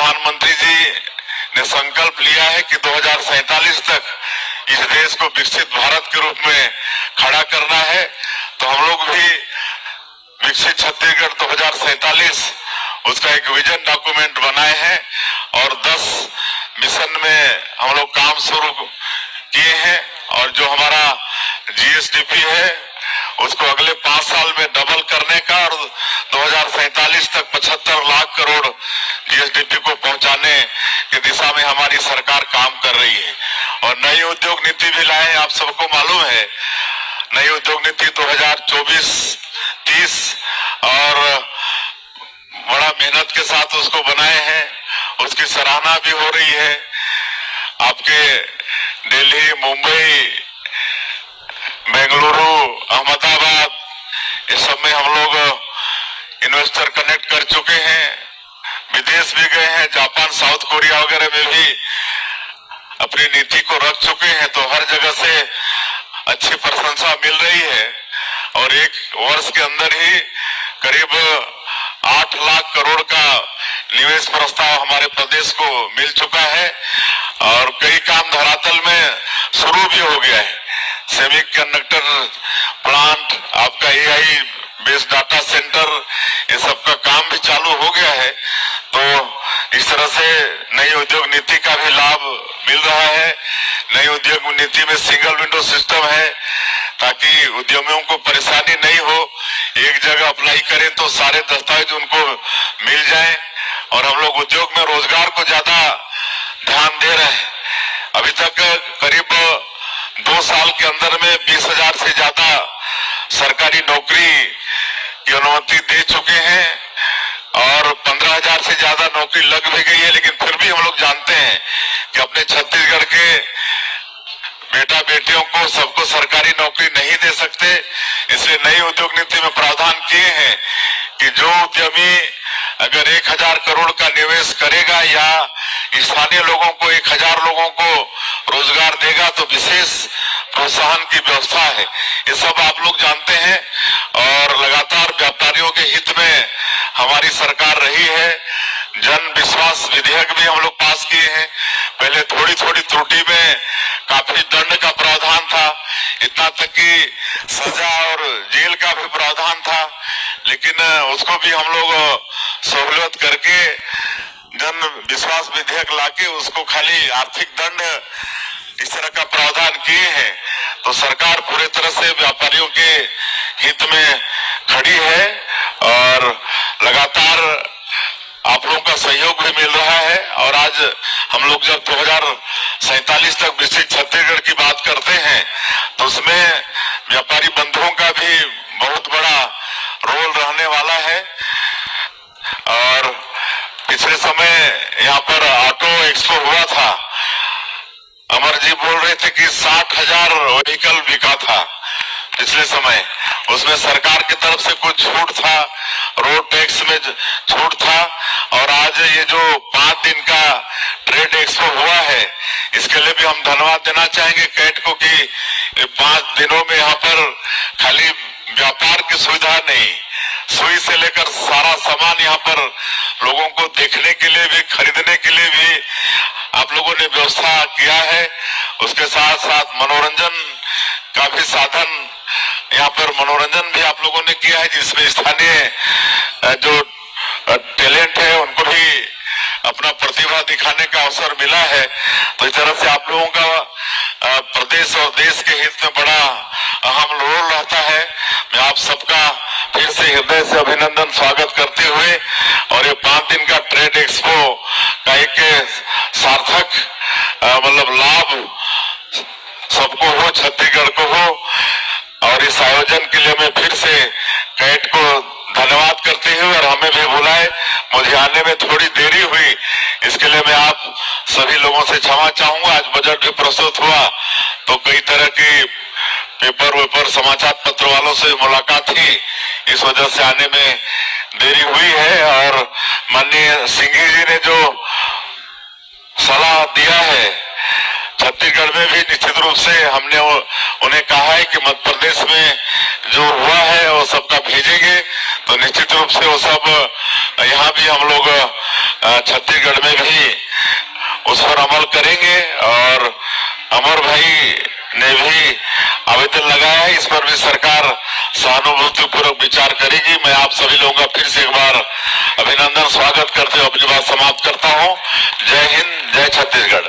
प्रधानमंत्री जी ने संकल्प लिया है कि 2047 तक इस देश को विकसित भारत के रूप में खड़ा करना है, तो हम लोग भी विकसित छत्तीसगढ़ 2047 उसका एक विजन डॉक्यूमेंट बनाए हैं और 10 मिशन में हम लोग काम शुरू किए हैं। और जो हमारा जीएसडीपी है उसको अगले 5 साल में डबल करने का और 2047 तक 75 लाख करोड़ जीएसडीपी को पहुंचाने की दिशा में हमारी सरकार काम कर रही है। और नई उद्योग नीति भी लाए हैं, आप सबको मालूम है। नई उद्योग नीति 2024-30 और बड़ा मेहनत के साथ उसको बनाए हैं, उसकी सराहना भी हो रही है। आपके दिल्ली, मुंबई, बेंगलुरु, अहमदाबाद, इस सब में हम लोग इन्वेस्टर कनेक्ट कर चुके हैं, विदेश भी गए हैं, जापान, साउथ कोरिया वगैरह में भी अपनी नीति को रख चुके हैं। तो हर जगह से अच्छी प्रशंसा मिल रही है और एक वर्ष के अंदर ही करीब 8 लाख करोड़ का निवेश प्रस्ताव हमारे प्रदेश को मिल चुका है और कई काम धरातल में शुरू भी हो गया है। सेमीकंडक्टर प्लांट, आपका एआई बेस्ड डाटा सेंटर, ये सब का काम भी चालू हो गया है। तो इस तरह से नई उद्योग नीति का भी लाभ मिल रहा है। नई उद्योग नीति में सिंगल विंडो सिस्टम है ताकि उद्यमियों को परेशानी नहीं हो, एक जगह अप्लाई करें तो सारे दस्तावेज उनको मिल जाएं। और हम लोग उद्योग में रोजगार को ज्यादा ध्यान दे रहे हैं। अभी तक करीब 2 साल के अंदर में 20,000 से ज्यादा सरकारी नौकरी की अनुमति दे चुके हैं और 15,000 से ज्यादा नौकरी लग भी गई है। लेकिन फिर भी हम लोग जानते हैं कि अपने छत्तीसगढ़ के बेटा बेटियों को सबको सरकारी नौकरी नहीं दे सकते, इसलिए नई उद्योग नीति में प्रावधान किए हैं कि जो उद्यमी अगर 1,000 करोड़ का निवेश करेगा या स्थानीय लोगों को 1,000 लोगों को रोजगार देगा तो विशेष प्रोत्साहन की व्यवस्था है। ये सब आप लोग जानते हैं और लगातार व्यापारियों के हित में हमारी सरकार रही है। जन विश्वास विधेयक भी हम लोग पास किए हैं। पहले थोड़ी थोड़ी त्रुटि में काफी दंड का प्रावधान था, इतना तक कि सजा और जेल का भी प्रावधान था, लेकिन उसको भी हम लोग सहूलियत करके जन विश्वास विधेयक लाके उसको खाली आर्थिक दंड इस तरह का प्रावधान किए हैं। तो सरकार पूरी तरह से व्यापारियों के हित में खड़ी है और लगातार आप लोगों का सहयोग भी मिल रहा है। और आज हम लोग जब 2047 तक विकसित छत्तीसगढ़ की बात करते हैं तो उसमें व्यापारी बंधुओं का भी बहुत बड़ा रोल रहने वाला है। और पिछले समय यहाँ पर ऑटो एक्सपो हुआ था, अमर जी बोल रहे थे कि 60,000 व्हीकल बिका था पिछले समय। उसमें सरकार की तरफ से कुछ छूट था, रोड टैक्स में छूट था। और आज ये जो 5 दिन का ट्रेड एक्सपो हुआ है इसके लिए भी हम धन्यवाद देना चाहेंगे कैट को कि 5 दिनों में यहाँ पर खाली व्यापार की सुविधा नहीं, सुई से लेकर सारा सामान यहाँ पर लोगों को देखने के लिए भी, खरीदने के लिए भी आप लोगों ने व्यवस्था किया है। उसके साथ साथ मनोरंजन का भी साधन, यहाँ पर मनोरंजन भी आप लोगों ने किया है जिसमें स्थानीय जो टैलेंट है उनको भी अपना प्रतिभा दिखाने का अवसर मिला है। तो इस तरह से आप लोगों का प्रदेश और देश के हित में बड़ा अहम रोल रहता है। मैं आप सबका फिर से हृदय से अभिनंदन स्वागत करते हुए और ये 5 दिन का ट्रेड एक्सपो का एक सार्थक मतलब लाभ सबको हो, छत्तीसगढ़ को हो। और इस आयोजन के लिए मैं फिर से कैट को धन्यवाद करते हुए और हमें भी बुलाए, मुझे आने में थोड़ी देरी हुई, इसके लिए मैं आप सभी लोगों से क्षमा चाहूंगा। आज बजट भी प्रस्तुत हुआ तो कई तरह की पेपर वेपर समाचार पत्र वालों से मुलाकात थी, इस वजह से आने में देरी हुई है। और माननीय सिंघी जी ने जो सलाह दिया है छत्तीसगढ़ छत्तीसगढ़ में भी निश्चित रूप से हमने उन्हें कहा है कि मध्य प्रदेश में जो हुआ है वो सबका भेजेंगे, तो निश्चित रूप से वो सब यहाँ भी हम लोग छत्तीसगढ़ में भी उस पर अमल करेंगे। और अमर भाई ने भी आवेदन लगाया है, इस पर भी सरकार सहानुभूति पूर्वक विचार करेगी। मैं आप सभी लोगों का फिर से एक बार अभिनंदन स्वागत करते हुए अपनी बात समाप्त करता हूँ। जय हिंद, जय छत्तीसगढ़।